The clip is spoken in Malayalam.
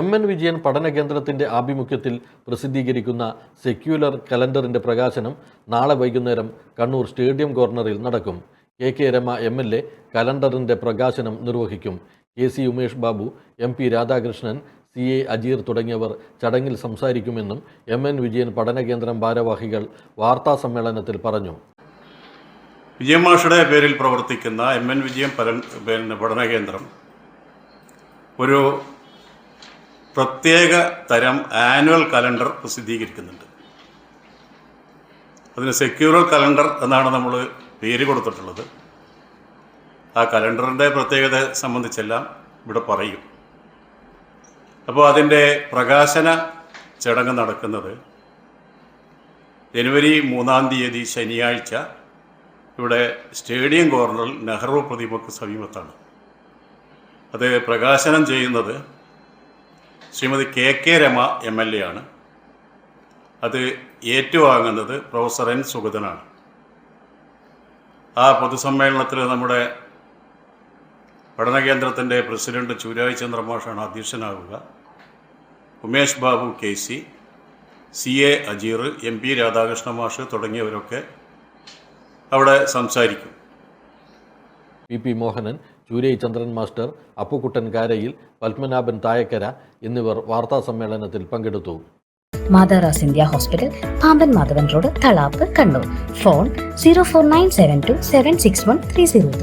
MN വിജയൻ പഠന കേന്ദ്രത്തിന്റെ ആഭിമുഖ്യത്തിൽ പ്രസിദ്ധീകരിക്കുന്ന സെക്യുലർ കലണ്ടറിന്റെ പ്രകാശനം നാളെ വൈകുന്നേരം കണ്ണൂർ സ്റ്റേഡിയം കോർണറിൽ നടക്കും. KK രമ MLA കലണ്ടറിന്റെ പ്രകാശനം നിർവഹിക്കും. KC Umesh Babu, MP Radhakrishnan, CA Ajeer തുടങ്ങിയവർ ചടങ്ങിൽ സംസാരിക്കുമെന്നും MN വിജയൻ പഠന കേന്ദ്രം ഭാരവാഹികൾ വാർത്താ സമ്മേളനത്തിൽ പറഞ്ഞു. വിജയമാഷയുടെ പേരിൽ പ്രവർത്തിക്കുന്ന MN വിജയൻ പഠന കേന്ദ്രം ഒരു പ്രത്യേക തരം ആനുവൽ കലണ്ടർ പ്രസിദ്ധീകരിക്കുന്നുണ്ട്. അതിന് സെക്യൂലർ കലണ്ടർ എന്നാണ് നമ്മൾ പേര് കൊടുത്തിട്ടുള്ളത്. ആ കലണ്ടറിൻ്റെ പ്രത്യേകത സംബന്ധിച്ചെല്ലാം ഇവിടെ പറയും. അപ്പോൾ അതിൻ്റെ പ്രകാശന ചടങ്ങ് നടക്കുന്നത് ജനുവരി 3-ാം തീയതി ശനിയാഴ്ച ഇവിടെ സ്റ്റേഡിയം കോർണറിൽ നെഹ്റു പ്രതിമയ്ക്ക് സമീപത്താണ്. അത് പ്രകാശനം ചെയ്യുന്നത് ശ്രീമതി KK രമ MLA ആണ്. അത് ഏറ്റുവാങ്ങുന്നത് പ്രൊഫസർ N സുഗതനാണ്. ആ പൊതുസമ്മേളനത്തിൽ നമ്മുടെ പഠന കേന്ദ്രത്തിൻ്റെ പ്രസിഡന്റ് ചൂരായി ചന്ദ്രമാഷാണ് അധ്യക്ഷനാവുക. Umesh Babu KC, CA Ajeer, MP Radhakrishna മാഷ് തുടങ്ങിയവരൊക്കെ അവിടെ സംസാരിക്കും. PP മോഹനൻ, ചൂരൈ ചന്ദ്രൻ മാസ്റ്റർ, അപ്പുക്കുട്ടൻ കാരയിൽ, പത്മനാഭൻ തായക്കര എന്നിവർ വാർത്താ സമ്മേളനത്തിൽ പങ്കെടുത്തു. Madras India hospital, Pamban Madhavan road, Thalap, Kannur. Phone 04972761302.